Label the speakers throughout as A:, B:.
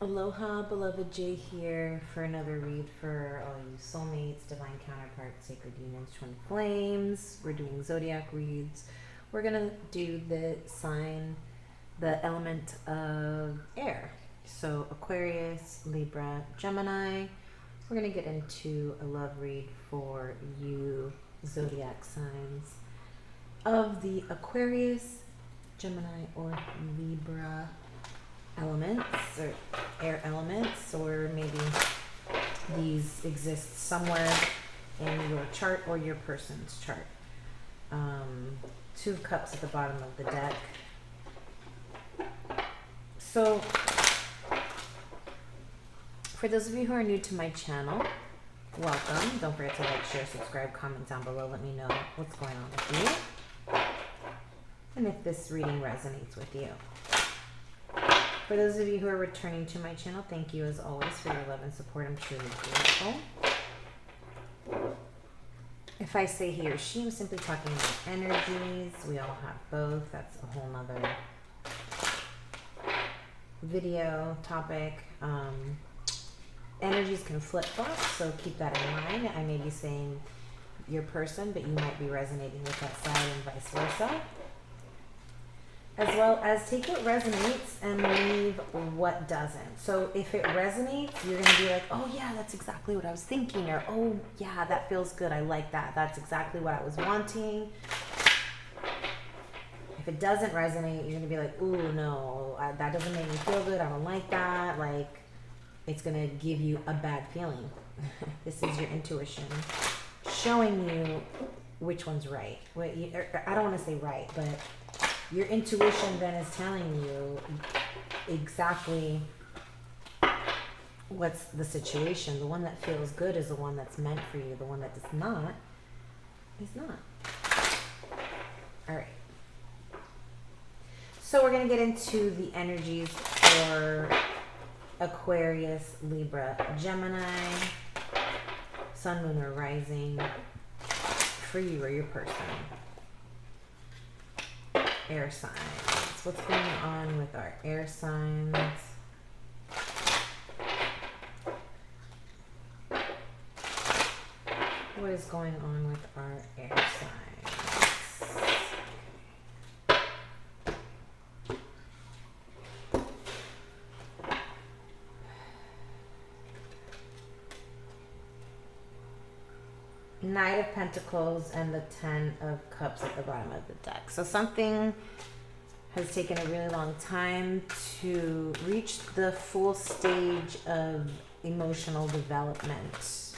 A: Aloha, beloved Jay here for another read for all you soulmates, divine counterparts, sacred unions, twin flames. We're doing zodiac reads. We're going to do the sign, the element of air. So Aquarius, Libra, Gemini. We're going to get into a love read for you zodiac signs of the Aquarius, Gemini, or Libra elements, or air elements, or maybe these exist somewhere in your chart or your person's chart. Two of Cups at the bottom of the deck. So for those of you who are new to my channel, welcome. Don't forget to like, share, subscribe, comment down below. Let me know what's going on with you and if this reading resonates with you. For those of you who are returning to my channel, thank you as always for your love and support. I'm truly grateful. If I say he or she, I'm simply talking about energies. We all have both. That's a whole nother video topic. Energies can flip-flop, so keep that in mind. I may be saying your person, but you might be resonating with that side and vice versa. As well as take what resonates and leave what doesn't. So if it resonates, you're going to be like, oh yeah, that's exactly what I was thinking. Or, oh yeah, that feels good. I like that. That's exactly what I was wanting. If it doesn't resonate, you're going to be like, ooh, no, that doesn't make me feel good. I don't like that. Like, it's going to give you a bad feeling. This is your intuition showing you which one's right. I don't want to say right, but your intuition then is telling you exactly what's the situation. The one that feels good is the one that's meant for you. The one that does not is not. All right. So we're going to get into the energies for Aquarius, Libra, Gemini, Sun, Moon, or Rising for you or your person. Air signs. What's going on with our air signs? What is going on with our air signs? Knight of Pentacles and the 10 of Cups at the bottom of the deck. So something has taken a really long time to reach the full stage of emotional development.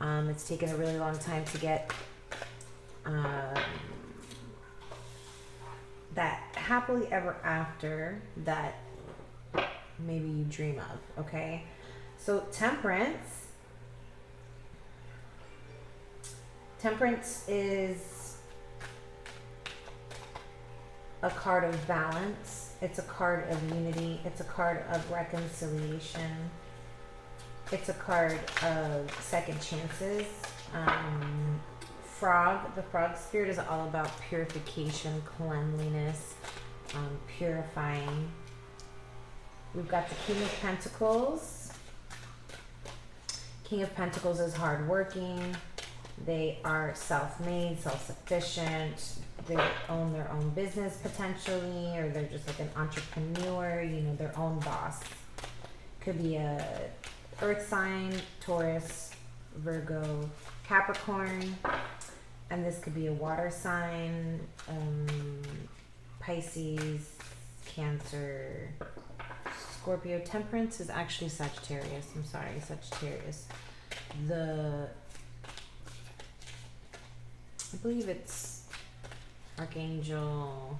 A: It's taken a really long time to get that happily ever after that maybe you dream of, okay? So Temperance. Temperance is a card of balance. It's a card of unity. It's a card of reconciliation. It's a card of second chances. The frog spirit is all about purification, cleanliness, purifying. We've got the King of Pentacles. King of Pentacles is hardworking. They are self-made, self-sufficient. They own their own business potentially, or they're just like an entrepreneur, you know, their own boss. Could be a earth sign, Taurus, Virgo, Capricorn. And this could be a water sign, Pisces, Cancer, Scorpio. Temperance is actually Sagittarius. I'm sorry, Sagittarius. I believe it's Archangel,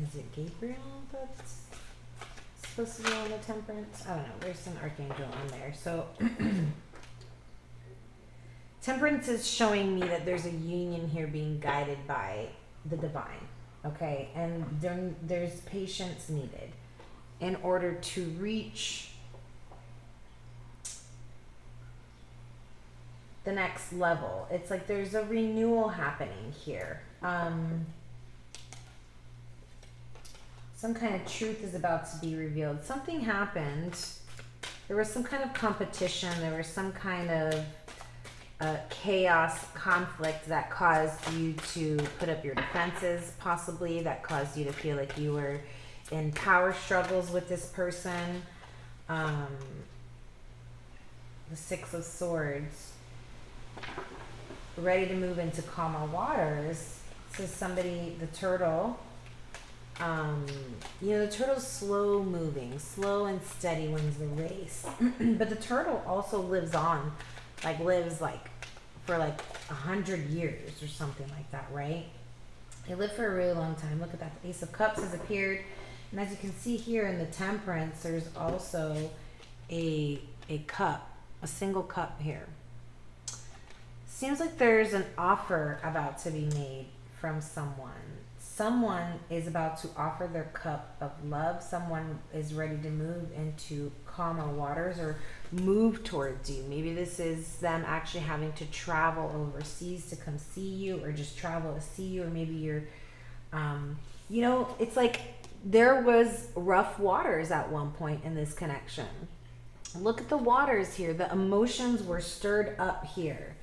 A: is it Gabriel that's supposed to be on the Temperance? I don't know, there's an Archangel on there. So Temperance is showing me that there's a union here being guided by the divine, okay? And there's patience needed in order to reach the next level. It's like there's a renewal happening here. Some kind of truth is about to be revealed. Something happened. There was some kind of competition. There was some kind of chaos, conflict that caused you to put up your defenses, possibly, that caused you to feel like you were in power struggles with this person. The Six of Swords. Ready to move into calmer waters. So somebody, the turtle, you know, the turtle's slow moving, slow and steady wins the race. But the turtle also lives on, lives for 100 years or something like that, right? They live for a really long time. Look at that. The Ace of Cups has appeared. And as you can see here in the Temperance, there's also a cup, a single cup here. Seems like there's an offer about to be made from someone. Someone is about to offer their cup of love. Someone is ready to move into calmer waters or move towards you. Maybe this is them actually having to travel overseas to come see you, or just travel to see you, or maybe you're, you know, it's like there was rough waters at one point in this connection. Look at the waters here. The emotions were stirred up here.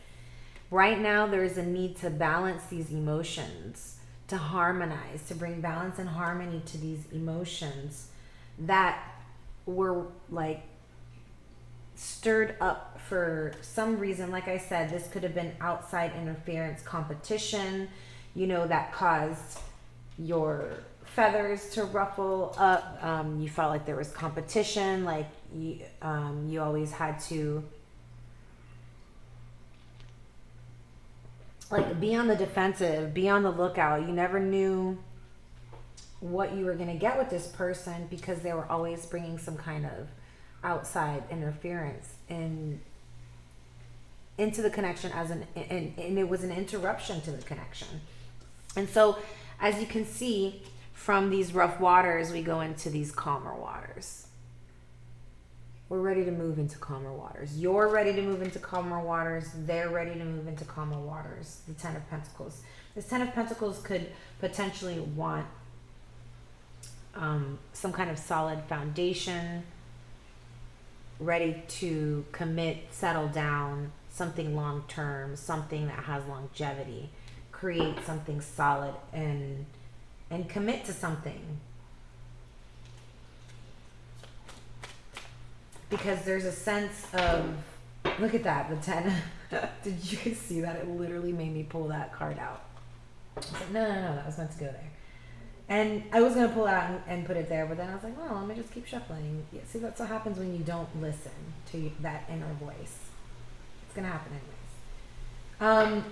A: Right now, there is a need to balance these emotions, to harmonize, to bring balance and harmony to these emotions that were stirred up for some reason. Like I said, this could have been outside interference, competition, you know, that caused your feathers to ruffle up. You felt like there was competition, like you always had to be on the defensive, be on the lookout. You never knew what you were going to get with this person because they were always bringing some kind of outside interference into the connection and it was an interruption to the connection. And so, as you can see, from these rough waters, we go into these calmer waters. We're ready to move into calmer waters. You're ready to move into calmer waters. They're ready to move into calmer waters. The Ten of Pentacles. This Ten of Pentacles could potentially want some kind of solid foundation, ready to commit, settle down, something long-term, something that has longevity, create something solid and commit to something. Because there's a sense of, look at that, the 10. Did you guys see that? It literally made me pull that card out. I was like, no, that was meant to go there. And I was going to pull it out and put it there, but then I was like, well, let me just keep shuffling. Yeah, see, that's what happens when you don't listen to that inner voice. It's going to happen anyways.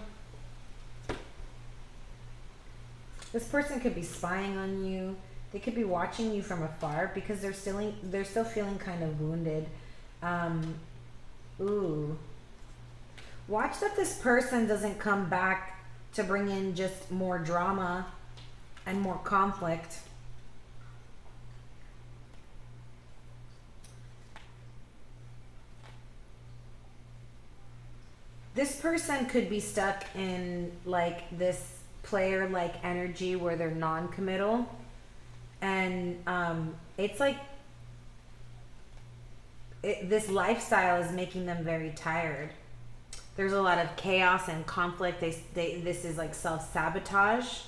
A: This person could be spying on you. They could be watching you from afar because they're still feeling kind of wounded. Watch that this person doesn't come back to bring in just more drama and more conflict. This person could be stuck in this player-like energy where they're non-committal. And it's this lifestyle is making them very tired. There's a lot of chaos and conflict. This is like self-sabotage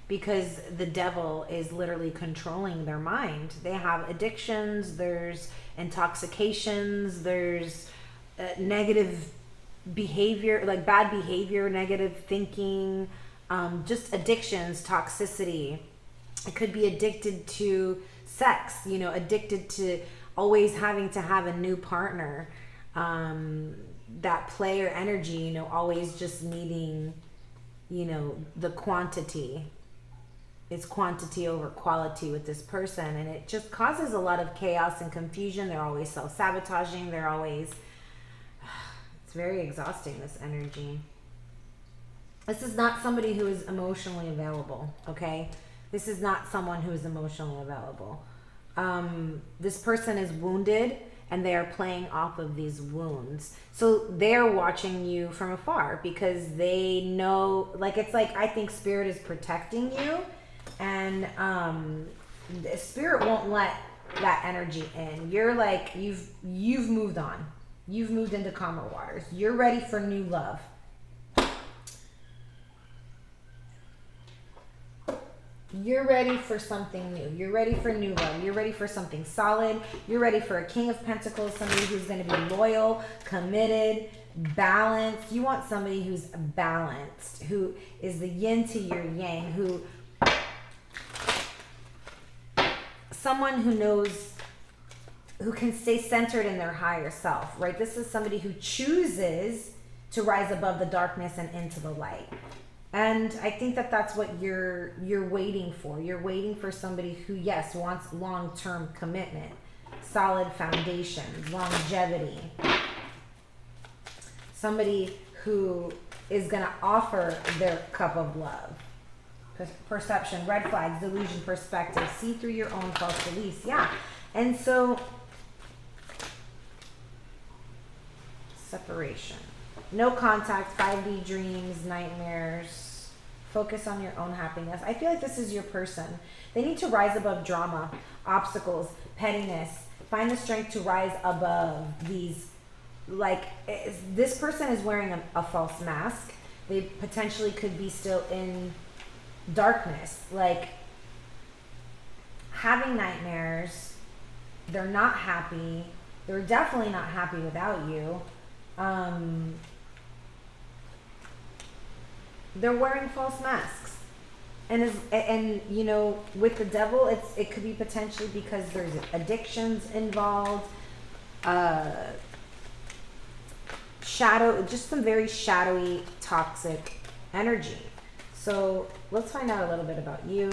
A: because the devil is literally controlling their mind. They have addictions, there's intoxications, there's negative behavior, bad behavior, negative thinking, just addictions, toxicity. It could be addicted to sex, addicted to always having to have a new partner. That player energy, always just needing, the quantity. It's quantity over quality with this person. And it just causes a lot of chaos and confusion. They're always self-sabotaging. They're always, it's very exhausting, this energy. This is not somebody who is emotionally available, okay? This is not someone who is emotionally available. This person is wounded and they are playing off of these wounds. So they're watching you from afar because they know, I think Spirit is protecting you and the spirit won't let that energy in. You're like, you've moved on. You've moved into calmer waters. You're ready for new love. You're ready for something new. You're ready for new love. You're ready for something solid. You're ready for a King of Pentacles, somebody who's going to be loyal, committed, balanced. You want somebody who's balanced, who is the yin to your yang, who, someone who knows, who can stay centered in their higher self, right? This is somebody who chooses to rise above the darkness and into the light. And I think that that's what you're waiting for. You're waiting for somebody who, yes, wants long-term commitment, solid foundations, longevity. Somebody who is going to offer their cup of love. Perception, red flags, delusion, perspective. See through your own false beliefs. Yeah. And so, separation. No contact, 5D dreams, nightmares. Focus on your own happiness. I feel like this is your person. They need to rise above drama, obstacles, pettiness. Find the strength to rise above these. Like, this person is wearing a false mask. They potentially could be still in darkness. Like, having nightmares. They're not happy. They're definitely not happy without you. They're wearing false masks, and you know, with the devil, it could be potentially because there's addictions involved, just some very shadowy, toxic energy. So let's find out a little bit about you.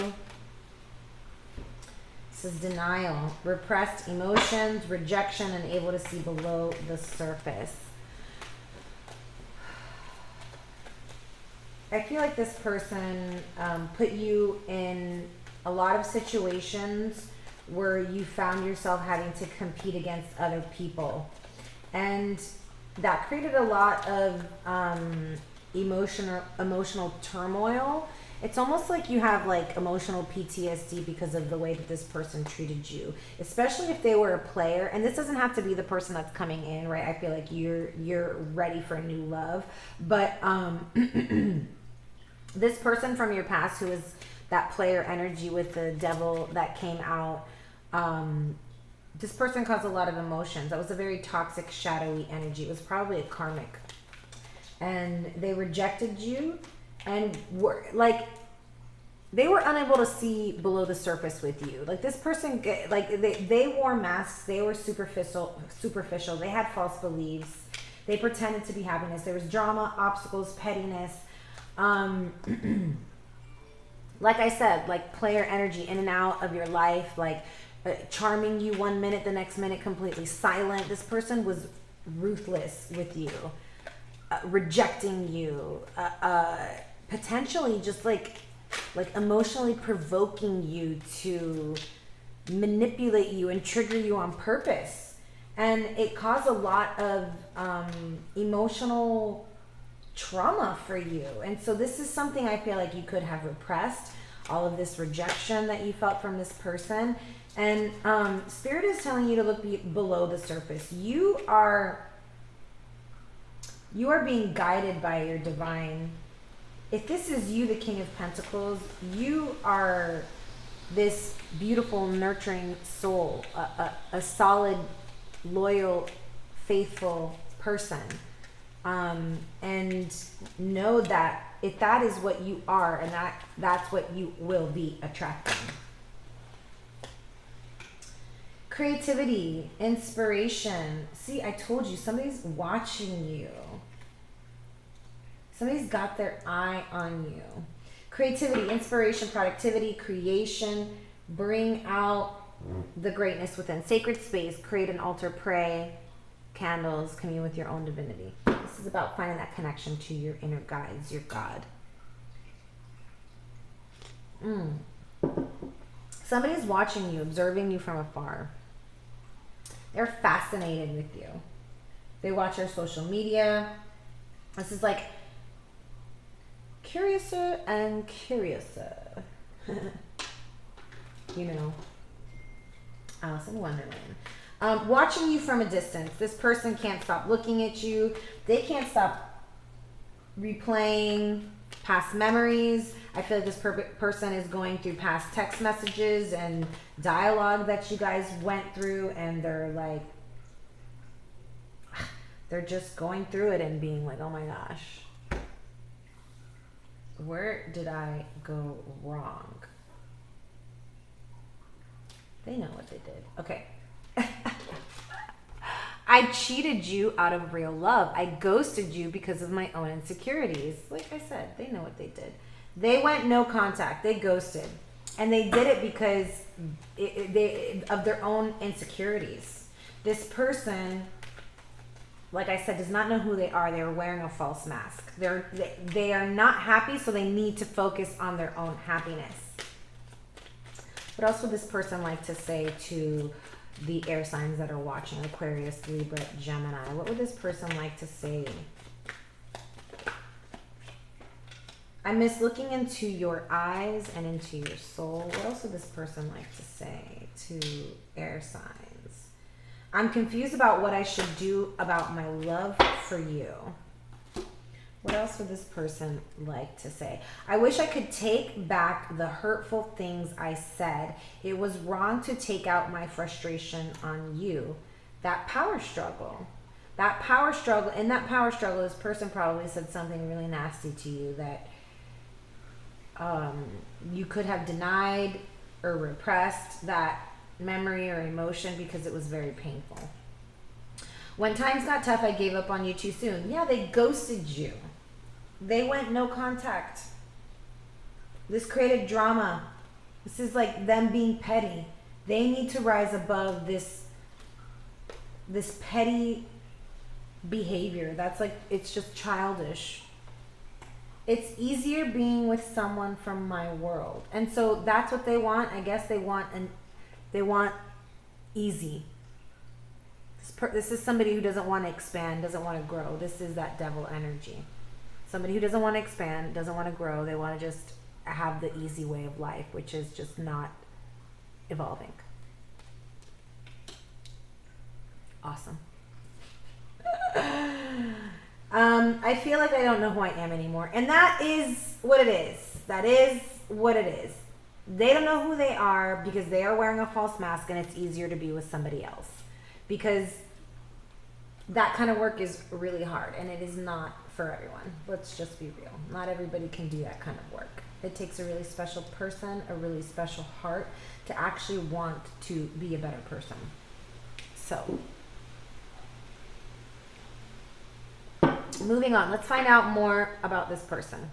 A: This is denial, repressed emotions, rejection, and able to see below the surface. I feel like this person put you in a lot of situations where you found yourself having to compete against other people. And that created a lot of emotional turmoil. It's almost like you have like emotional PTSD because of the way that this person treated you, especially if they were a player. And this doesn't have to be the person that's coming in, right? I feel like you're ready for new love, but this person from your past who is that player energy with the devil that came out, this person caused a lot of emotions. That was a very toxic, shadowy energy. It was probably a karmic. And they rejected you and were like, they were unable to see below the surface with you. Like, this person, like, they wore masks. They were superficial. They had false beliefs. They pretended to be happiness. There was drama, obstacles, pettiness. Like I said, like player energy in and out of your life, like charming you one minute, the next minute completely silent. This person was ruthless with you, rejecting you, potentially just like emotionally provoking you to manipulate you and trigger you on purpose. And it caused a lot of emotional trauma for you. And so this is something I feel like you could have repressed, all of this rejection that you felt from this person. And Spirit is telling you to look below the surface. You are being guided by your divine. If this is you, the King of Pentacles, you are this beautiful, nurturing soul, a solid, loyal, faithful person. And know that if that is what you are, and that's what you will be attracting. Creativity, inspiration. See, I told you, somebody's watching you. Somebody's got their eye on you. Creativity, inspiration, productivity, creation. Bring out the greatness within. Sacred space, create an altar, pray, candles, commune with your own divinity. This is about finding that connection to your inner guides, your God. Somebody's watching you, observing you from afar. They're fascinated with you. They watch your social media. This is like curiouser and curiouser. you know, Alice in Wonderland. Watching you from a distance. This person can't stop looking at you. They can't stop replaying past memories. I feel like this person is going through past text messages and dialogue that you guys went through, and they're like, they're just going through it and being like, oh my gosh, where did I go wrong? They know what they did. Okay. I cheated you out of real love. I ghosted you because of my own insecurities. Like I said, they know what they did. They went no contact. They ghosted. And they did it because of their own insecurities. This person, like I said, does not know who they are. They are wearing a false mask. They are not happy, so they need to focus on their own happiness. What else would this person like to say to the air signs that are watching? Aquarius, Libra, Gemini. What would this person like to say? I miss looking into your eyes and into your soul. What else would this person like to say to air signs? I'm confused about what I should do about my love for you. What else would this person like to say? I wish I could take back the hurtful things I said. It was wrong to take out my frustration on you. That power struggle. In that power struggle, this person probably said something really nasty to you that you could have denied or repressed that memory or emotion because it was very painful. When times got tough, I gave up on you too soon. Yeah, they ghosted you. They went no contact. This created drama. This is like them being petty. They need to rise above this petty behavior. That's like, it's just childish. It's easier being with someone from my world. And so that's what they want. I guess they want easy. This is somebody who doesn't want to expand, doesn't want to grow. This is that devil energy. Somebody who doesn't want to expand, doesn't want to grow. They want to just have the easy way of life, which is just not evolving. Awesome. I feel like I don't know who I am anymore. And that is what it is. That is what it is. They don't know who they are because they are wearing a false mask, and it's easier to be with somebody else. Because that kind of work is really hard, and it is not for everyone. Let's just be real. Not everybody can do that kind of work. It takes a really special person, a really special heart to actually want to be a better person. So, moving on. Let's find out more about this person.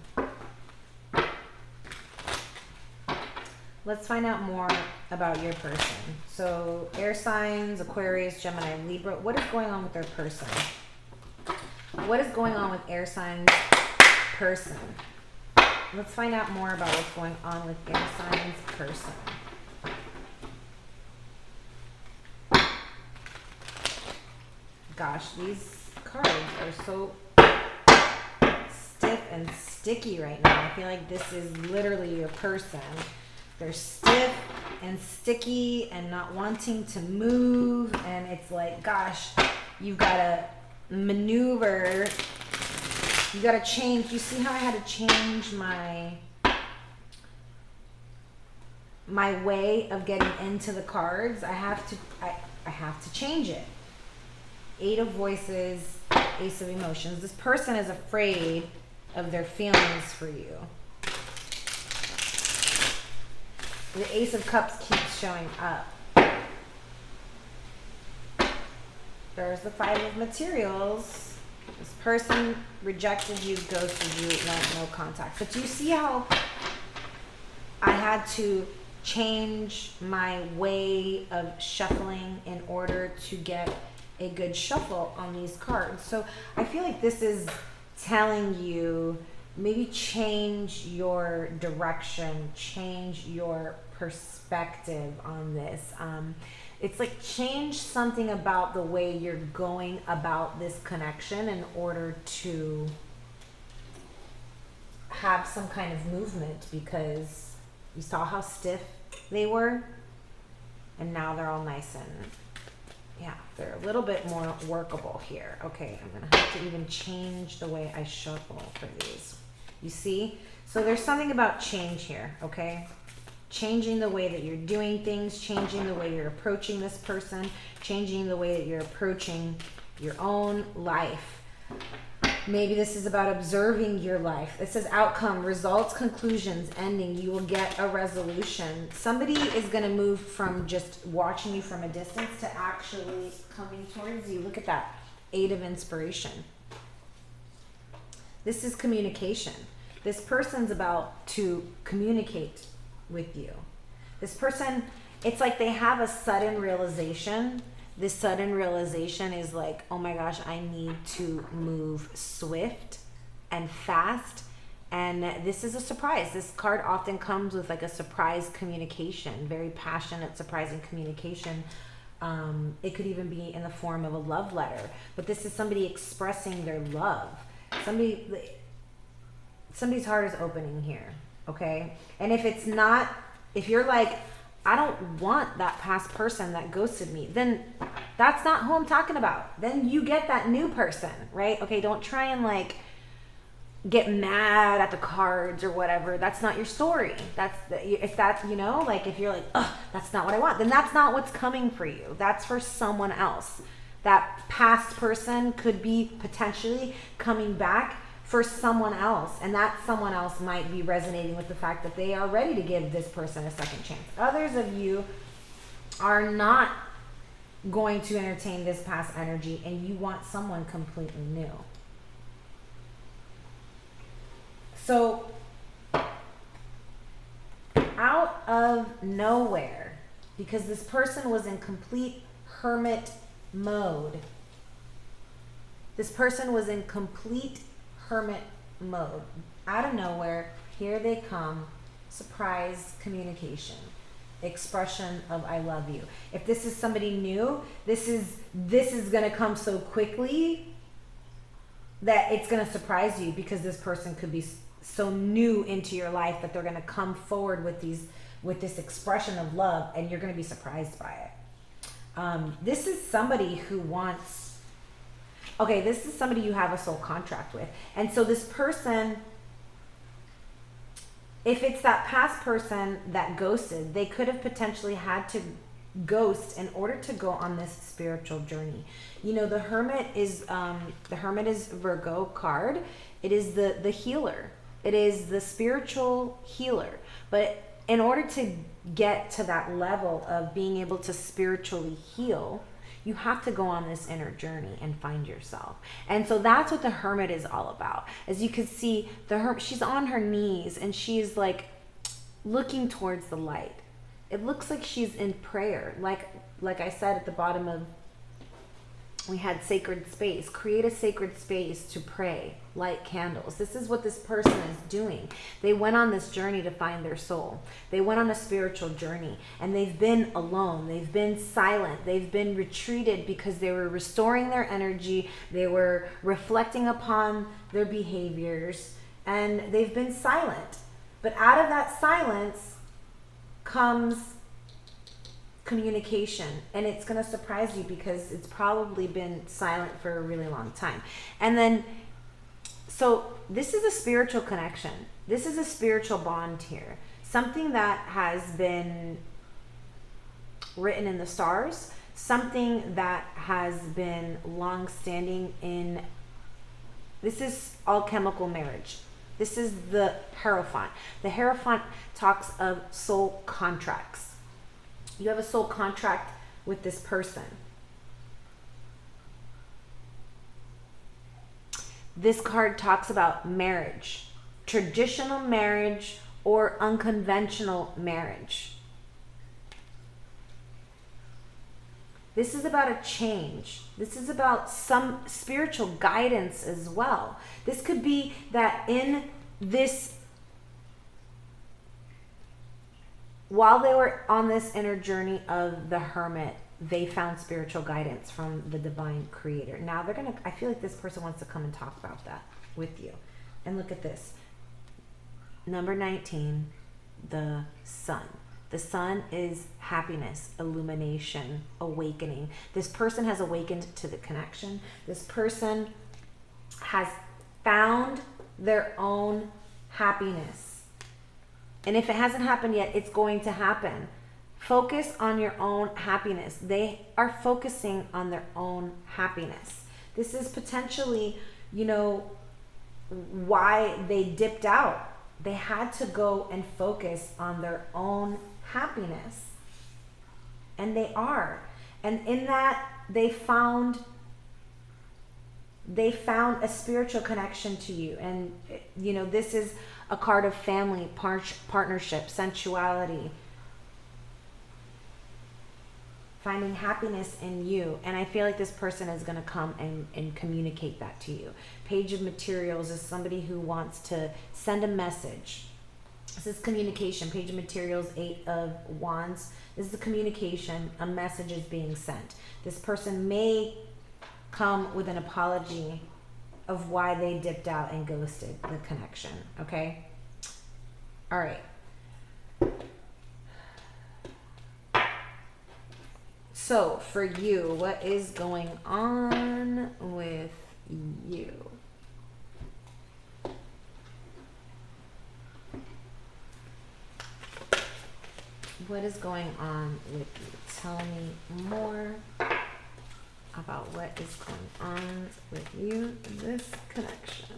A: Let's find out more about your person. So, air signs, Aquarius, Gemini, Libra. What is going on with their person? What is going on with air signs person? Let's find out more about what's going on with air signs person. Gosh, these cards are so stiff and sticky right now. I feel like this is literally your person. They're stiff and sticky and not wanting to move, and it's like, gosh, you've got to maneuver. You got to change. You see how I had to change my way of getting into the cards? I have to change it. Eight of Voices, Ace of Emotions. This person is afraid of their feelings for you. The Ace of Cups keeps showing up. There's the Five of Materials. This person rejected you, ghosted you, went no contact. But do you see how I had to change my way of shuffling in order to get a good shuffle on these cards? So I feel like this is telling you, maybe change your direction, change your perspective on this. It's like change something about the way you're going about this connection in order to have some kind of movement, because you saw how stiff they were. And now they're all nice and, yeah, they're a little bit more workable here. Okay, I'm going to have to even change the way I shuffle for these. You see? So there's something about change here, okay? Changing the way that you're doing things, changing the way you're approaching this person, changing the way that you're approaching your own life. Maybe this is about observing your life. It says outcome, results, conclusions, ending. You will get a resolution. Somebody is going to move from just watching you from a distance to actually coming towards you. Look at that. 8 of inspiration. This is communication. This person's about to communicate with you. This person, it's like they have a sudden realization. This sudden realization is like, oh my gosh, I need to move swift and fast. And this is a surprise. This card often comes with like a surprise communication, very passionate, surprising communication. It could even be in the form of a love letter. But this is somebody expressing their love. Somebody's heart is opening here, okay? And if it's not, if you're like, I don't want that past person that ghosted me, then that's not who I'm talking about. Then you get that new person, right? Okay, don't try and like get mad at the cards or whatever. That's not your story. If that's, you know, like if you're like, ugh, that's not what I want, then that's not what's coming for you. That's for someone else. That past person could be potentially coming back for someone else, and that someone else might be resonating with the fact that they are ready to give this person a second chance. Others of you are not going to entertain this past energy, and you want someone completely new. So out of nowhere, because this person was in complete hermit mode, this person was in complete hermit mode. Out of nowhere, here they come. Surprise communication, expression of I love you. If this is somebody new, this is going to come so quickly that it's going to surprise you, because this person could be so new into your life that they're going to come forward with this expression of love, and you're going to be surprised by it. This is somebody who wants. Okay, this is somebody you have a soul contract with. And so this person, if it's that past person that ghosted, they could have potentially had to ghost in order to go on this spiritual journey. You know, the Hermit is Virgo card. It is the healer. It is the spiritual healer. But in order to get to that level of being able to spiritually heal, you have to go on this inner journey and find yourself. And so that's what the Hermit is all about. As you can see, she's on her knees and she's like looking towards the light. It looks like she's in prayer. Like I said at the bottom of, we had sacred space. Create a sacred space to pray, light candles. This is what this person is doing. They went on this journey to find their soul. They went on a spiritual journey, and they've been alone. They've been silent. They've been retreated because they were restoring their energy. They were reflecting upon their behaviors, and they've been silent. But out of that silence comes communication, and it's going to surprise you because it's probably been silent for a really long time. And then, so this is a spiritual connection. This is a spiritual bond here. Something that has been written in the stars, something that has been long-standing in, this is alchemical marriage. This is the Hierophant. The Hierophant talks of soul contracts. You have a soul contract with this person. This card talks about marriage, traditional marriage or unconventional marriage. This is about a change. This is about some spiritual guidance as well. This could be that in this, while they were on this inner journey of the Hermit, they found spiritual guidance from the divine creator. Now they're going to, I feel like this person wants to come and talk about that with you. And look at this. Number 19, the Sun. The sun is happiness, illumination, awakening. This person has awakened to the connection. This person has found their own happiness. And if it hasn't happened yet, it's going to happen. Focus on your own happiness. They are focusing on their own happiness. This is potentially, you know, why they dipped out. They had to go and focus on their own happiness. And they are. And in that, they found a spiritual connection to you. And, you know, this is a card of family, partnership, sensuality, finding happiness in you. And I feel like this person is going to come and communicate that to you. Page of Materials is somebody who wants to send a message. This is communication. Page of Materials, 8 of Wands. This is the communication. A message is being sent. This person may come with an apology of why they dipped out and ghosted the connection. Okay? All right. So, for you, what is going on with you? What is going on with you? Tell me more about what is going on with you in this connection.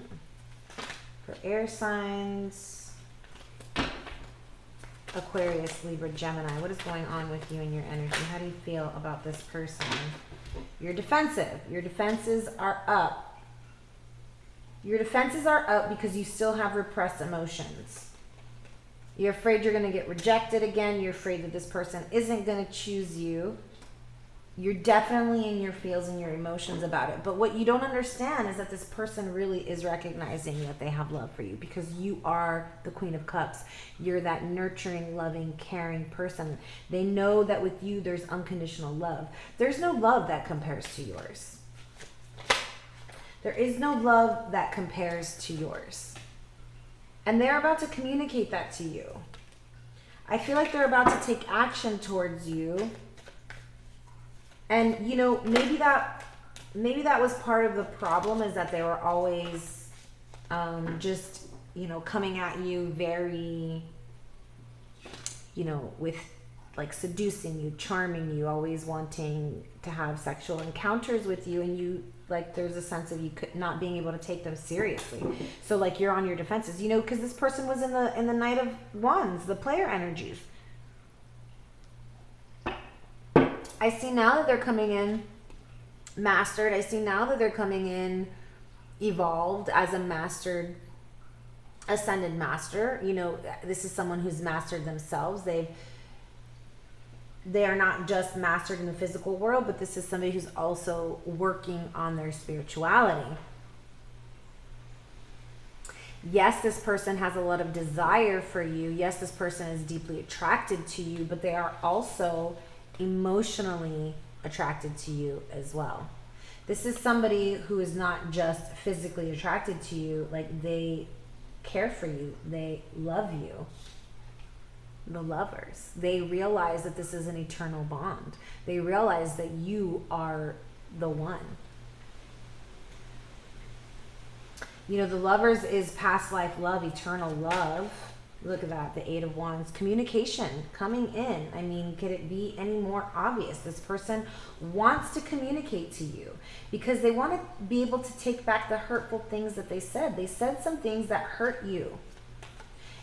A: For air signs, Aquarius, Libra, Gemini, what is going on with you and your energy? How do you feel about this person? You're defensive. Your defenses are up. Your defenses are up because you still have repressed emotions. You're afraid you're going to get rejected again. You're afraid that this person isn't going to choose you. You're definitely in your feels and your emotions about it. But what you don't understand is that this person really is recognizing that they have love for you, because you are the Queen of Cups. You're that nurturing, loving, caring person. They know that with you there's unconditional love. There's no love that compares to yours. There is no love that compares to yours. And they're about to communicate that to you. I feel like they're about to take action towards you. And, you know, maybe that was part of the problem, is that they were always just, you know, coming at you very, you know, with like seducing you, charming you, always wanting to have sexual encounters with you. And you, like, there's a sense of you not being able to take them seriously. So, like, you're on your defenses, you know, because this person was in the Knight of Wands, the player energies. I see now that they're coming in mastered. I see now that they're coming in evolved as a mastered, ascended master. You know, this is someone who's mastered themselves. They are not just mastered in the physical world, but this is somebody who's also working on their spirituality. Yes, this person has a lot of desire for you. Yes, this person is deeply attracted to you, but they are also emotionally attracted to you as well. This is somebody who is not just physically attracted to you, like, they care for you, they love you. The lovers, they realize that this is an eternal bond. They realize that you are the one. You know, the lovers is past life love, eternal love. Look at that, the 8 of Wands. Communication coming in. I mean, could it be any more obvious? This person wants to communicate to you because they want to be able to take back the hurtful things that they said. They said some things that hurt you.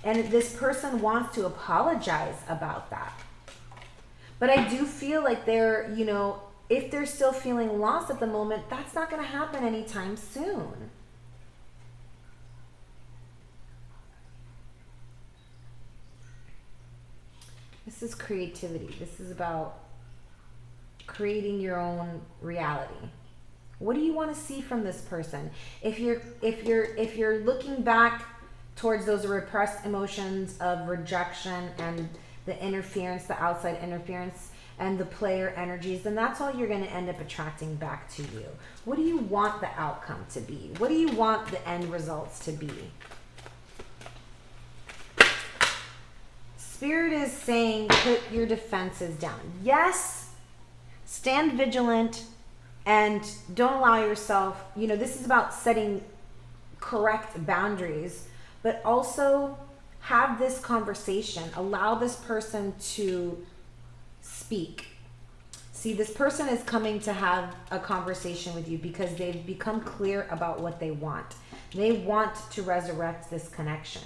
A: And this person wants to apologize about that. But I do feel like they're, you know, if they're still feeling lost at the moment, that's not going to happen anytime soon. This is creativity. This is about creating your own reality. What do you want to see from this person? If you're looking back towards those repressed emotions of rejection and the interference, the outside interference, and the player energies, then that's all you're going to end up attracting back to you. What do you want the outcome to be? What do you want the end results to be? Spirit is saying put your defenses down. Yes, stand vigilant and don't allow yourself, you know, this is about setting correct boundaries, but also have this conversation. Allow this person to speak. See, this person is coming to have a conversation with you because they've become clear about what they want. They want to resurrect this connection.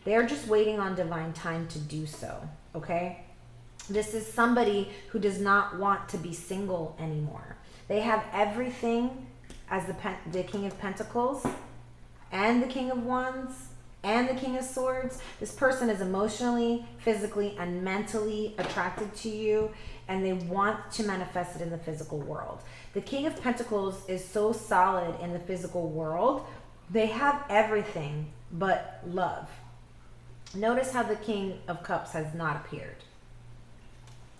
A: They are just waiting on divine time to do so, okay? This is somebody who does not want to be single anymore. They have everything as the King of Pentacles and the King of Wands and the King of Swords. This person is emotionally, physically, and mentally attracted to you, and they want to manifest it in the physical world. The King of Pentacles is so solid in the physical world. They have everything but love. Notice how the King of Cups has not appeared.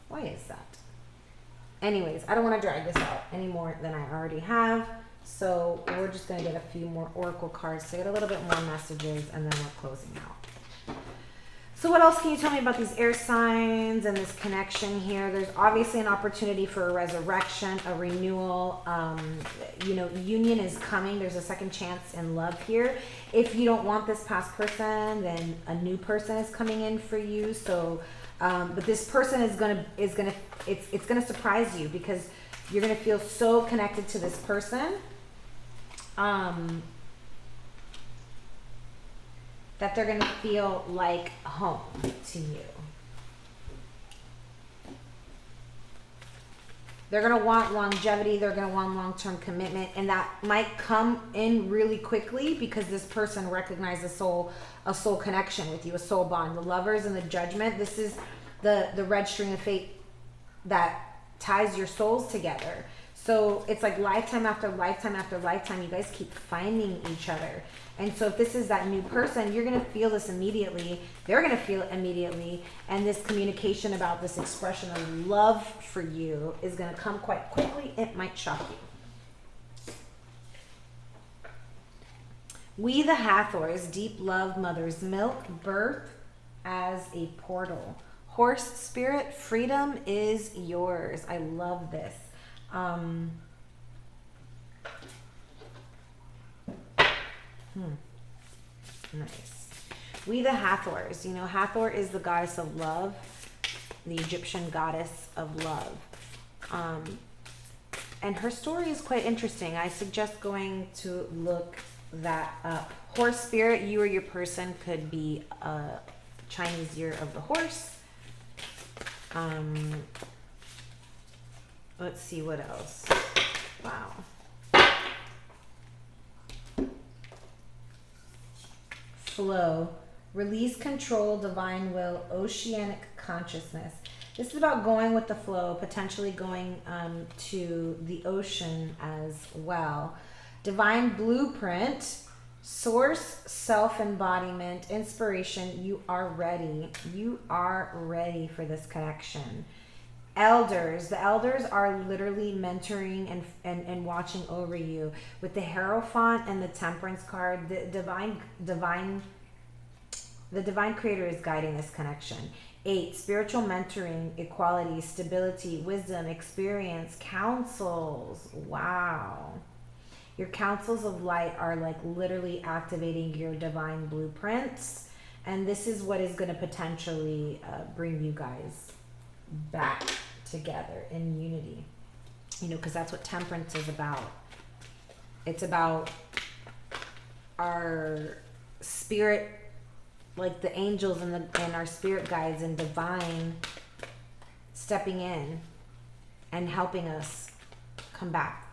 A: Why is that? Anyways, I don't want to drag this out any more than I already have. So we're just going to get a few more oracle cards to get a little bit more messages, and then we're closing out. So what else can you tell me about these air signs and this connection here? There's obviously an opportunity for a resurrection, a renewal. You know, union is coming. There's a second chance in love here. If you don't want this past person, then a new person is coming in for you. So, but this person is gonna surprise you because you're gonna feel so connected to this person. That they're going to feel like home to you. They're going to want longevity. They're going to want long-term commitment. And that might come in really quickly because this person recognizes a soul connection with you, a soul bond. The Lovers and the Judgment. This is the red string of fate that ties your souls together. So it's like lifetime after lifetime after lifetime, you guys keep finding each other. And so if this is that new person, you're going to feel this immediately. They're going to feel it immediately. And this communication about this expression of love for you is going to come quite quickly. It might shock you. We the Hathors, deep love, mother's milk, birth as a portal. Horse spirit, freedom is yours. I love this. Nice. We the Hathors. You know, Hathor is the goddess of love, the Egyptian goddess of love. And her story is quite interesting. I suggest going to look that up. Horse spirit, you or your person could be a Chinese year of the horse. Let's see what else. Wow. Flow. Release control, divine will, oceanic consciousness. This is about going with the flow, potentially going to the ocean as well. Divine blueprint, source, self-embodiment, inspiration. You are ready. You are ready for this connection. Elders. The elders are literally mentoring and watching over you. With the Hierophant and the Temperance card, the divine creator is guiding this connection. 8, spiritual mentoring, equality, stability, wisdom, experience, counsels. Wow. Your counsels of light are like literally activating your divine blueprints. And this is what is going to potentially bring you guys back together in unity, you know, because that's what temperance is about. It's about our spirit, like the angels and our spirit guides and divine stepping in and helping us come back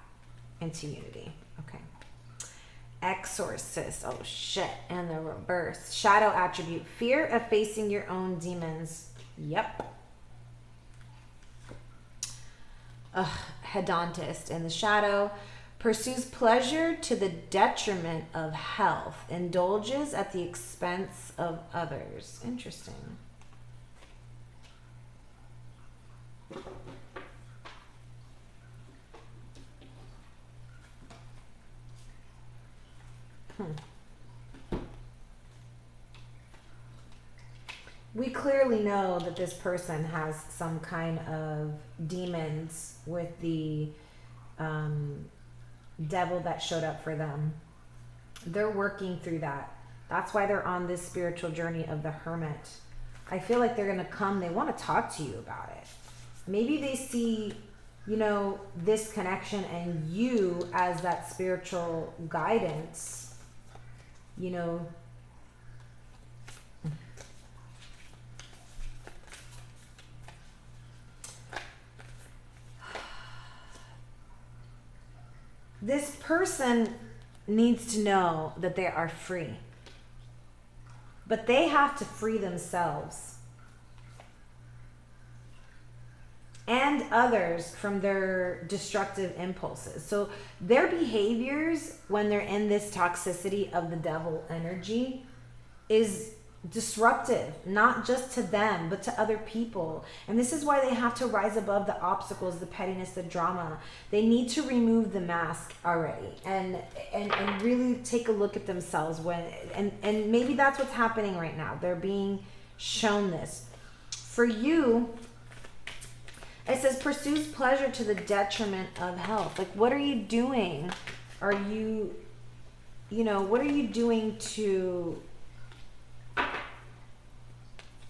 A: into unity. Okay. Exorcist. Oh shit. And the reverse. Shadow attribute. Fear of facing your own demons. Yep. Hedontist in the shadow. Pursues pleasure to the detriment of health. Indulges at the expense of others. Interesting. we clearly know that this person has some kind of demons with the devil that showed up for them. They're working through that. That's why they're on this spiritual journey of the hermit. I feel like they're going to come. They want to talk to you about it. Maybe they see, you know, this connection and you as that spiritual guidance, you know. This person needs to know that they are free. But they have to free themselves and others from their destructive impulses. So their behaviors when they're in this toxicity of the devil energy is disruptive, not just to them, but to other people. And this is why they have to rise above the obstacles, the pettiness, the drama. They need to remove the mask already and really take a look at themselves when, and maybe that's what's happening right now. They're being shown this. For you, it says pursues pleasure to the detriment of health. Like, what are you doing? Are you, you know, what are you doing to...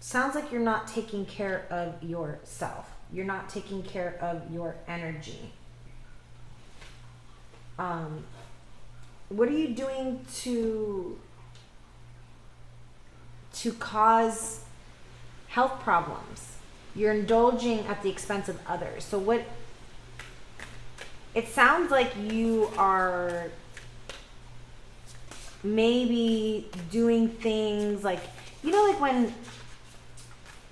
A: Sounds like you're not taking care of yourself. You're not taking care of your energy. What are you doing to cause health problems? You're indulging at the expense of others. So what... It sounds like you are maybe doing things like, you know, like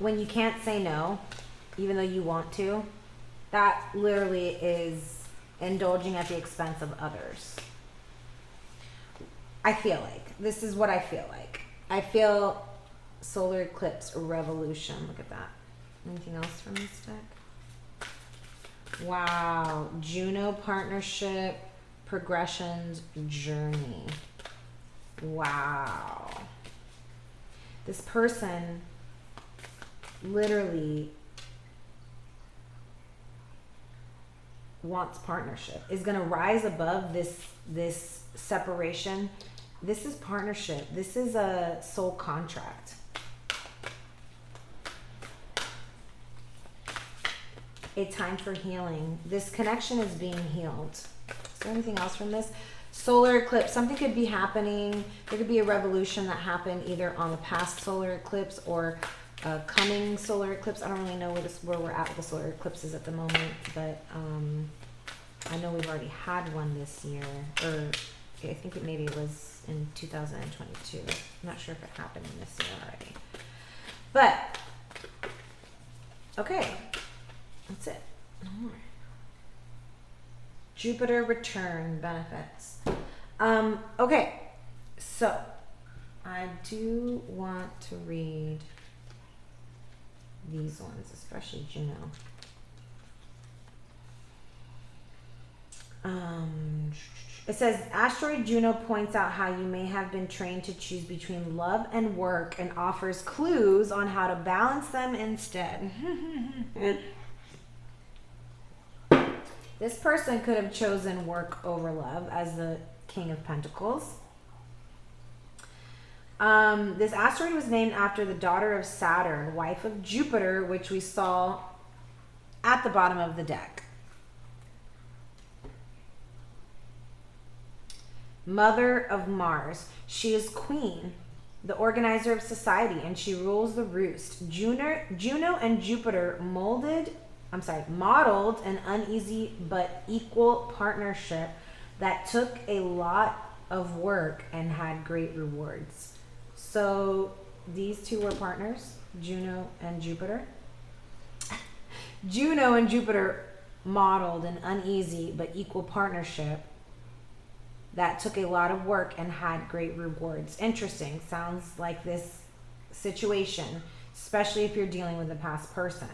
A: when you can't say no, even though you want to, that literally is indulging at the expense of others. I feel like. This is what I feel like. I feel solar eclipse revolution. Look at that. Anything else from this deck? Wow. Juno partnership, progressions, journey. Wow. This person literally wants partnership, is going to rise above this separation. This is partnership. This is a soul contract. A time for healing. This connection is being healed. Is there anything else from this? Solar eclipse. Something could be happening. There could be a revolution that happened either on the past solar eclipse or coming solar eclipse. I don't really know where we're at with the solar eclipses at the moment, but I know we've already had one this year, or I think maybe it was in 2022. I'm not sure if it happened in this year already. But, okay, that's it. No more. Jupiter return benefits. Okay, so I do want to read these ones, especially Juno. It says, Asteroid Juno points out how you may have been trained to choose between love and work and offers clues on how to balance them instead. This person could have chosen work over love as the King of Pentacles. This asteroid was named after the daughter of Saturn, wife of Jupiter, which we saw at the bottom of the deck. Mother of Mars. She is queen, the organizer of society, and she rules the roost. Juno and Jupiter modeled an uneasy but equal partnership that took a lot of work and had great rewards. So these two were partners, Juno and Jupiter. Juno and Jupiter modeled an uneasy but equal partnership that took a lot of work and had great rewards. Interesting. Sounds like this situation, especially if you're dealing with a past person.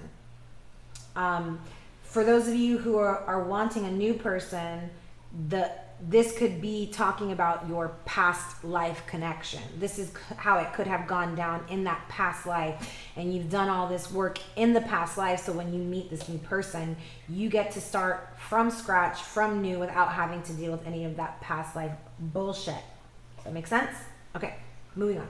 A: For those of you who are wanting a new person, this could be talking about your past life connection. This is how it could have gone down in that past life, and you've done all this work in the past life, so when you meet this new person, you get to start from scratch, from new, without having to deal with any of that past life bullshit. Does that make sense? Okay, moving on.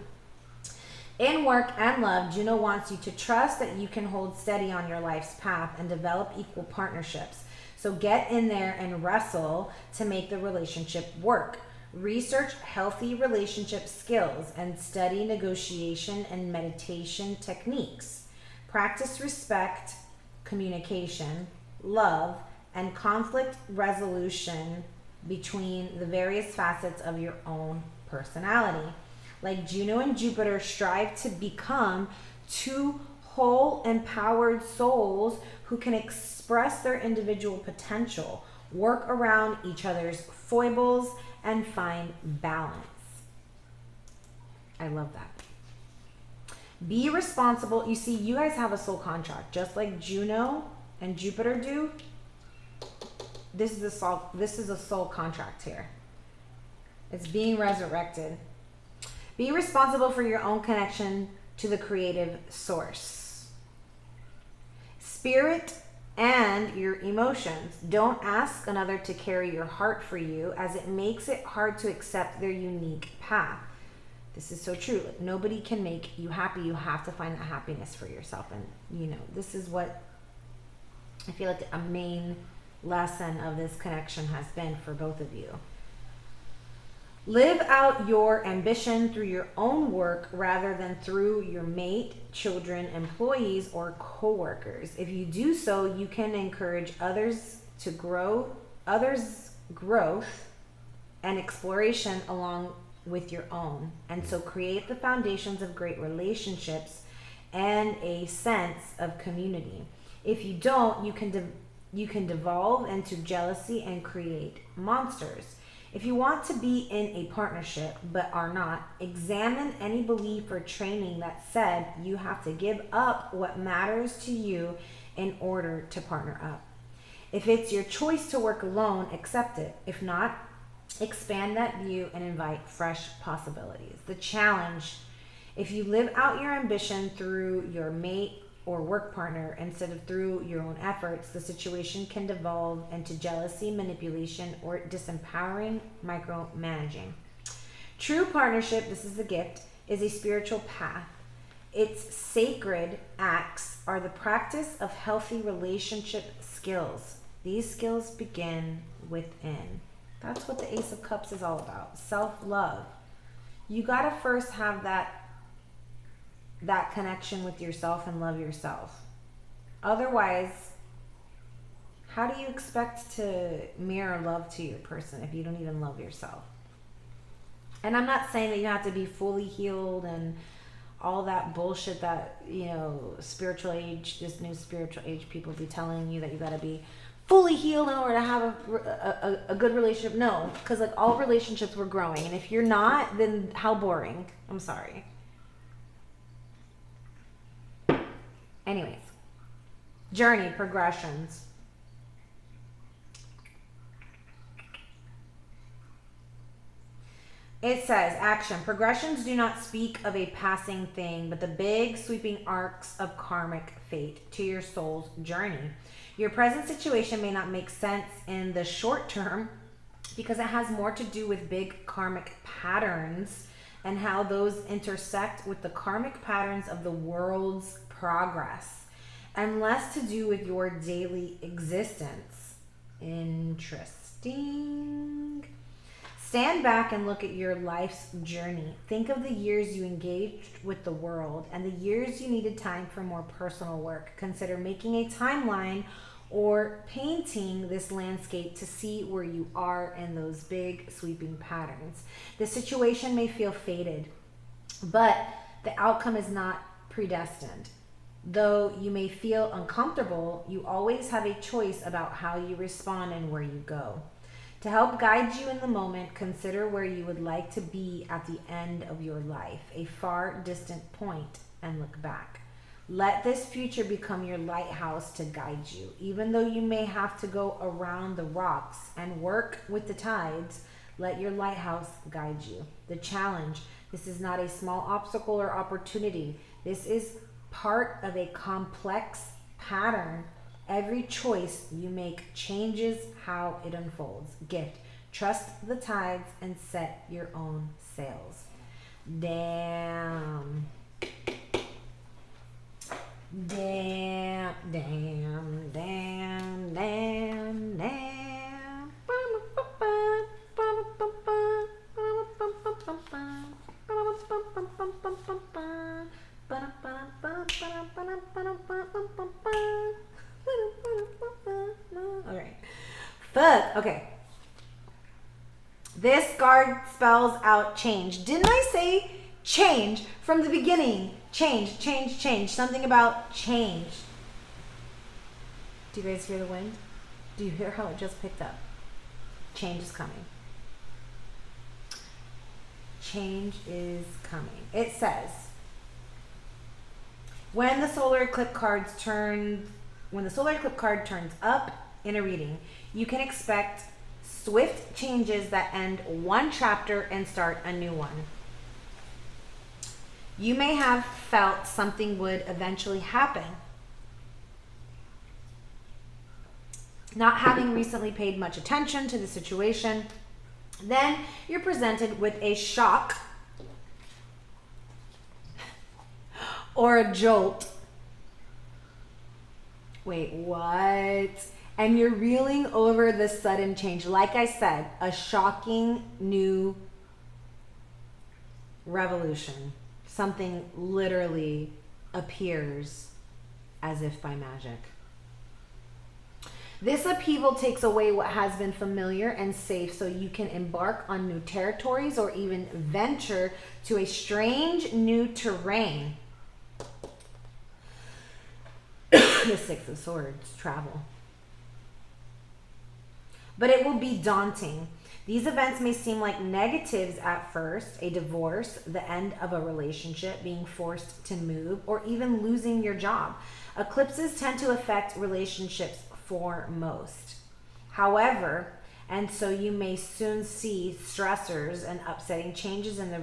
A: In work and love, Juno wants you to trust that you can hold steady on your life's path and develop equal partnerships. So get in there and wrestle to make the relationship work. Research healthy relationship skills and study negotiation and meditation techniques. Practice respect, communication, love, and conflict resolution between the various facets of your own personality. Like Juno and Jupiter strive to become two whole, empowered souls who can express their individual potential, work around each other's foibles, and find balance. I love that. Be responsible. You see, you guys have a soul contract, just like Juno and Jupiter do. This is a soul contract here. It's being resurrected. Be responsible for your own connection to the creative source. Spirit and your emotions. Don't ask another to carry your heart for you, as it makes it hard to accept their unique path. This is so true. Like, nobody can make you happy. You have to find that happiness for yourself. And, you know, this is what I feel like a main lesson of this connection has been for both of you. Live out your ambition through your own work rather than through your mate, children, employees, or co-workers. If you do so, you can encourage others' growth and exploration along with your own, and so create the foundations of great relationships and a sense of community. If you don't, you can devolve into jealousy and create monsters. If you want to be in a partnership but are not, examine any belief or training that said you have to give up what matters to you in order to partner up. If it's your choice to work alone, accept it. If not, expand that view and invite fresh possibilities. The challenge: if you live out your ambition through your mate or work partner instead of through your own efforts, the situation can devolve into jealousy, manipulation, or disempowering micromanaging. True partnership, this is the gift, is a spiritual path. Its sacred acts are the practice of healthy relationship skills. These skills begin within. That's what the Ace of Cups is all about. Self-love. You gotta first have that connection with yourself and love yourself. Otherwise, how do you expect to mirror love to your person if you don't even love yourself? And I'm not saying that you have to be fully healed and all that bullshit that, you know, spiritual age, this new spiritual age people be telling you that you got to be fully healed in order to have a good relationship. No, because like all relationships we're growing, and if you're not, then how boring. I'm sorry. Anyways, journey, progressions. It says, action. Progressions do not speak of a passing thing, but the big sweeping arcs of karmic fate to your soul's journey. Your present situation may not make sense in the short term because it has more to do with big karmic patterns and how those intersect with the karmic patterns of the world's progress, and less to do with your daily existence. Interesting. Stand back and look at your life's journey. Think of the years you engaged with the world and the years you needed time for more personal work. Consider making a timeline or painting this landscape to see where you are in those big sweeping patterns. The situation may feel fated, but the outcome is not predestined. Though you may feel uncomfortable, you always have a choice about how you respond and where you go. To help guide you in the moment, consider where you would like to be at the end of your life, a far distant point, and look back. Let this future become your lighthouse to guide you. Even though you may have to go around the rocks and work with the tides, let your lighthouse guide you. The challenge, this is not a small obstacle or opportunity. This is part of a complex pattern. Every choice you make changes how it unfolds. Gift, trust the tides and set your own sails. Damn. Damn, damn, damn, damn, damn. Alright. Fuck. Okay. This card spells out change. Didn't I say change from the beginning? Change, change, change. Something about change. Do you guys hear the wind? Do you hear how it just picked up? Change is coming. Change is coming. It says, when the solar eclipse card turns up in a reading, you can expect swift changes that end one chapter and start a new one. You may have felt something would eventually happen. Not having recently paid much attention to the situation, then you're presented with a shock or a jolt. Wait, what? And you're reeling over the sudden change. Like I said, a shocking new revolution. Something literally appears as if by magic. This upheaval takes away what has been familiar and safe so you can embark on new territories or even venture to a strange new terrain. The Six of Swords, travel. But it will be daunting. These events may seem like negatives at first, a divorce, the end of a relationship, being forced to move, or even losing your job. Eclipses tend to affect relationships for most. However, and so you may soon see stressors and upsetting changes in the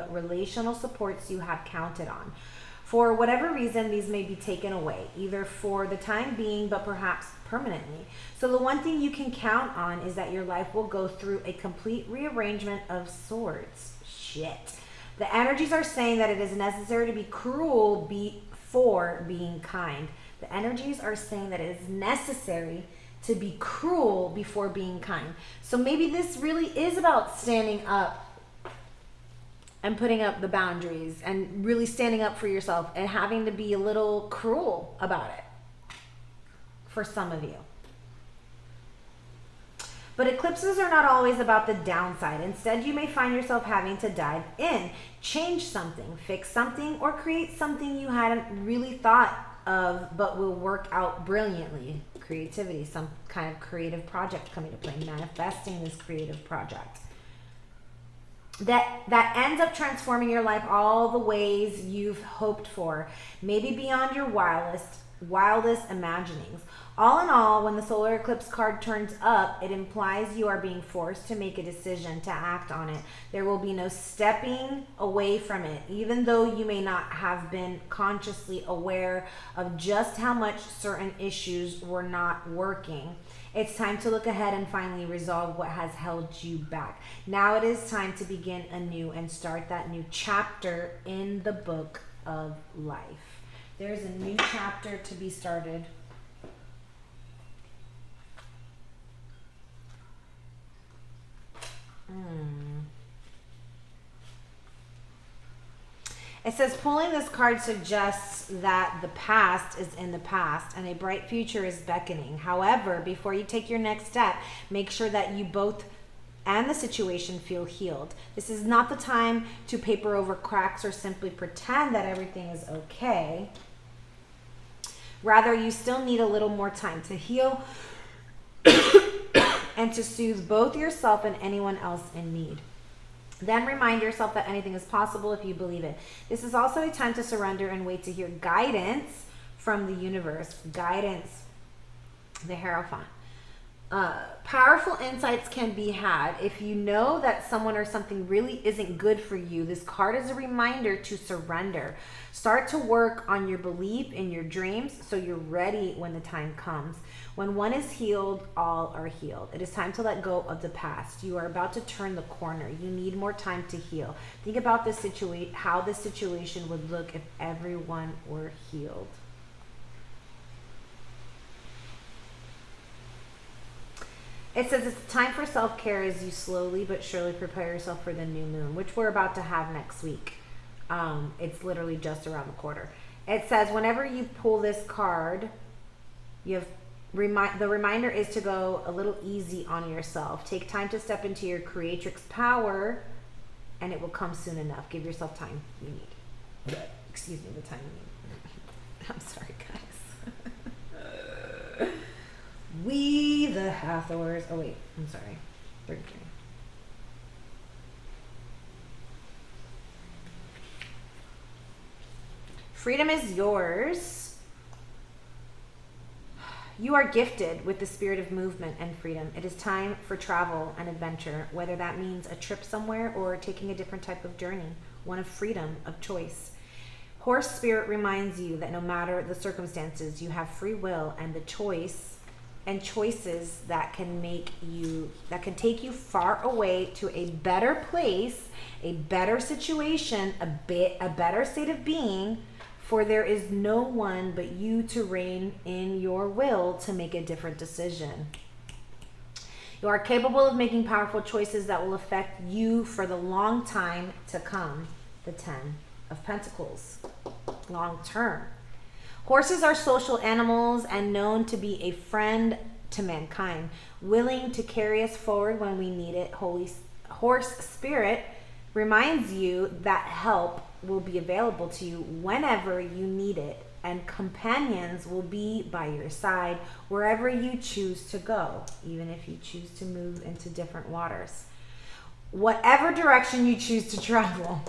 A: relational supports you have counted on. For whatever reason, these may be taken away, either for the time being, but perhaps permanently. So the one thing you can count on is that your life will go through a complete rearrangement of sorts. Shit. The energies are saying that it is necessary to be cruel before being kind. The energies are saying that it is necessary to be cruel before being kind. So maybe this really is about standing up and putting up the boundaries and really standing up for yourself and having to be a little cruel about it for some of you. But eclipses are not always about the downside. Instead, you may find yourself having to dive in, change something, fix something, or create something you hadn't really thought of but will work out brilliantly. Creativity, some kind of creative project coming to play, manifesting this creative project. That ends up transforming your life all the ways you've hoped for, maybe beyond your wildest imaginings. All in all, when the solar eclipse card turns up, it implies you are being forced to make a decision, to act on it. There will be no stepping away from it, even though you may not have been consciously aware of just how much certain issues were not working. It's time to look ahead and finally resolve what has held you back. Now it is time to begin anew and start that new chapter in the book of life. There's a new chapter to be started. It says pulling this card suggests that the past is in the past and a bright future is beckoning. However, before you take your next step, make sure that you both and the situation feel healed. This is not the time to paper over cracks or simply pretend that everything is okay. Rather, you still need a little more time to heal and to soothe both yourself and anyone else in need. Then remind yourself that anything is possible if you believe it. This is also a time to surrender and wait to hear guidance from the universe. Guidance, the Hierophant. Powerful insights can be had if you know that someone or something really isn't good for you. This card is a reminder to surrender. Start to work on your belief in your dreams so you're ready when the time comes. When one is healed, all are healed. It is time to let go of the past. You are about to turn the corner. You need more time to heal. Think about this how this situation would look if everyone were healed. It says it's time for self-care as you slowly but surely prepare yourself for the new moon, which we're about to have next week. It's literally just around the corner. It says whenever you pull this card, you have the reminder is to go a little easy on yourself. Take time to step into your creatrix power, and it will come soon enough. Give yourself time you need. Excuse me, the time you need. I'm sorry, guys. We the Hathors. Oh wait, I'm sorry. Third king. Freedom is yours. You are gifted with the spirit of movement and freedom. It is time for travel and adventure, whether that means a trip somewhere or taking a different type of journey, one of freedom, of choice. Horse spirit reminds you that no matter the circumstances, you have free will and the choices that can take you far away to a better place, a better situation, a better state of being, for there is no one but you to reign in your will to make a different decision. You are capable of making powerful choices that will affect you for the long time to come. The 10 of Pentacles, long term. Horses are social animals and known to be a friend to mankind, willing to carry us forward when we need it. Horse spirit reminds you that help will be available to you whenever you need it, and companions will be by your side wherever you choose to go, even if you choose to move into different waters. Whatever direction you choose to travel.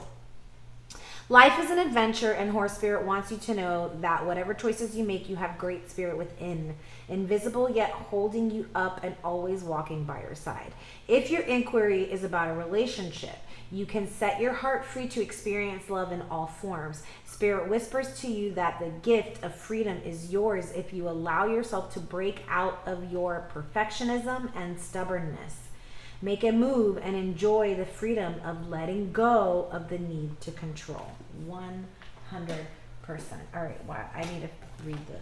A: Life is an adventure, and Horse Spirit wants you to know that whatever choices you make, you have great spirit within, invisible yet holding you up and always walking by your side. If your inquiry is about a relationship, you can set your heart free to experience love in all forms. Spirit whispers to you that the gift of freedom is yours if you allow yourself to break out of your perfectionism and stubbornness. Make a move and enjoy the freedom of letting go of the need to control. 100%. All right, wow, I need to read the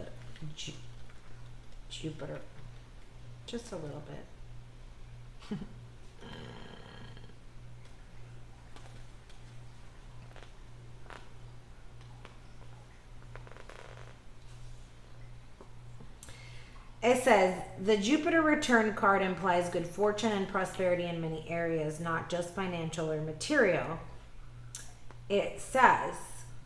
A: Jupiter just a little bit. It says, the Jupiter return card implies good fortune and prosperity in many areas, not just financial or material. It says,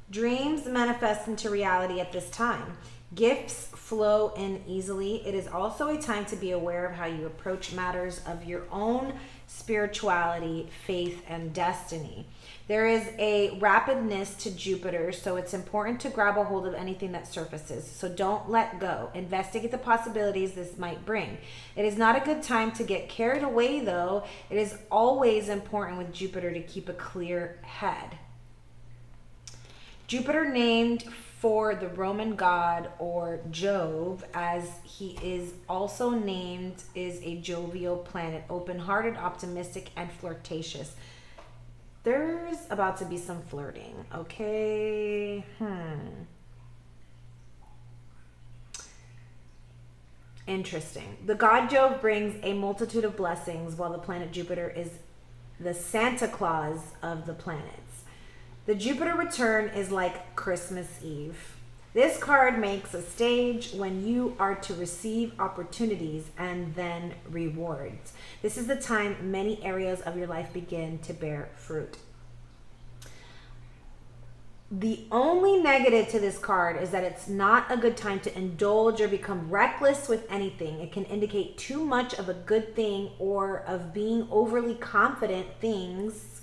A: dreams manifest into reality at this time. Gifts flow in easily. It is also a time to be aware of how you approach matters of your own spirituality, faith, and destiny. There is a rapidness to Jupiter, so it's important to grab a hold of anything that surfaces. So don't let go. Investigate the possibilities this might bring. It is not a good time to get carried away, though. It is always important with Jupiter to keep a clear head. Jupiter, named for the Roman god or Jove, as he is also named, is a jovial planet, open-hearted, optimistic, and flirtatious. There's about to be some flirting, okay? Interesting. The god Jove brings a multitude of blessings, while the planet Jupiter is the Santa Claus of the planets. The Jupiter return is like Christmas Eve. This card makes a stage when you are to receive opportunities and then rewards. This is the time many areas of your life begin to bear fruit. The only negative to this card is that it's not a good time to indulge or become reckless with anything. It can indicate too much of a good thing or of being overly confident things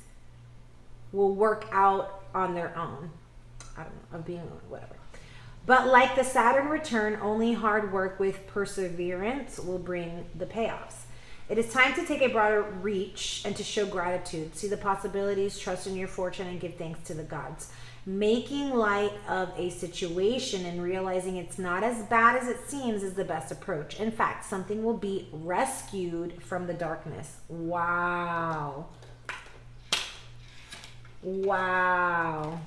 A: will work out on their own. I don't know, of being whatever. But like the Saturn return, only hard work with perseverance will bring the payoffs. It is time to take a broader reach and to show gratitude. See the possibilities, trust in your fortune, and give thanks to the gods. Making light of a situation and realizing it's not as bad as it seems is the best approach. In fact, something will be rescued from the darkness. Wow. Wow.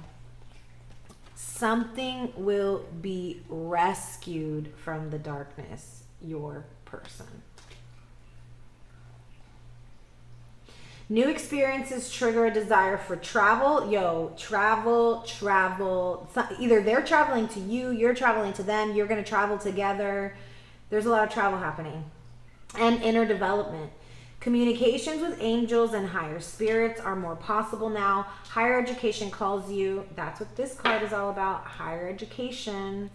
A: Something will be rescued from the darkness. Your person. New experiences trigger a desire for travel. Yo, travel. Either they're traveling to you, you're traveling to them, you're going to travel together. There's a lot of travel happening. And inner development. Communications with angels and higher spirits are more possible now. Higher education calls you. That's what this card is all about. Higher education.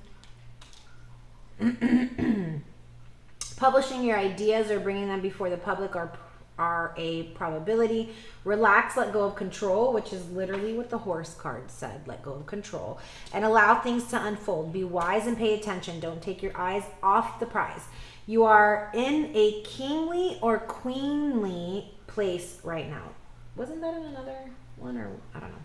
A: Publishing your ideas or bringing them before the public are a probability. Relax, let go of control, which is literally what the horse card said. Let go of control. And allow things to unfold. Be wise and pay attention. Don't take your eyes off the prize. You are in a kingly or queenly place right now. Wasn't that in another one, or I don't know.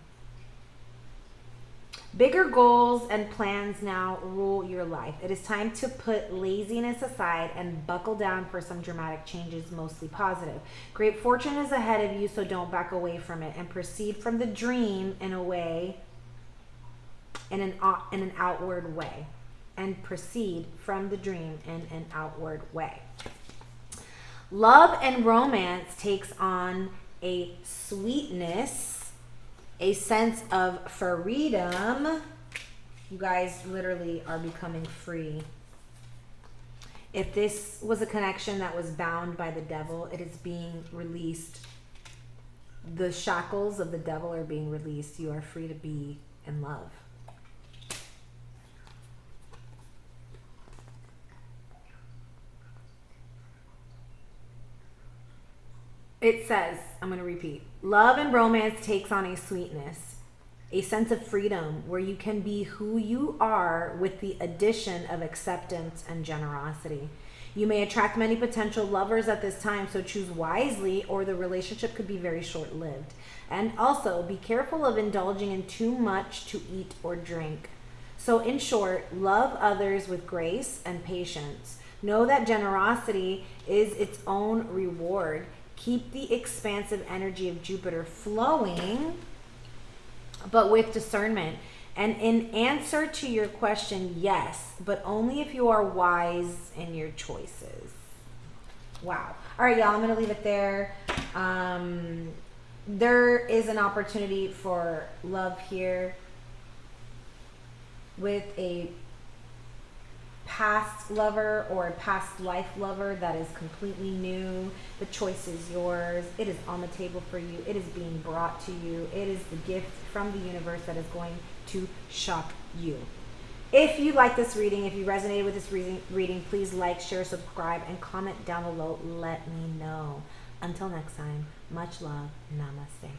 A: Bigger goals and plans now rule your life. It is time to put laziness aside and buckle down for some dramatic changes, mostly positive. Great fortune is ahead of you, so don't back away from it and proceed from the dream in a way, in an outward way. And proceed from the dream in an outward way. Love and romance takes on a sweetness, a sense of freedom. You guys literally are becoming free. If this was a connection that was bound by the devil, it is being released. The shackles of the devil are being released. You are free to be in love. It says, I'm going to repeat, love and romance takes on a sweetness, a sense of freedom where you can be who you are with the addition of acceptance and generosity. You may attract many potential lovers at this time, so choose wisely or the relationship could be very short-lived. And also be careful of indulging in too much to eat or drink. So in short, love others with grace and patience. Know that generosity is its own reward. Keep the expansive energy of Jupiter flowing, but with discernment. And in answer to your question, yes, but only if you are wise in your choices. Wow. All right, y'all, I'm going to leave it there. There is an opportunity for love here with a past lover or a past life lover that is completely new. The choice is yours. It is on the table for you. It is being brought to you. It is the gift from the universe that is going to shock you. If you like this reading, if you resonated with this reading, please like, share, subscribe, and comment down below. Let me know. Until next time, much love. Namaste.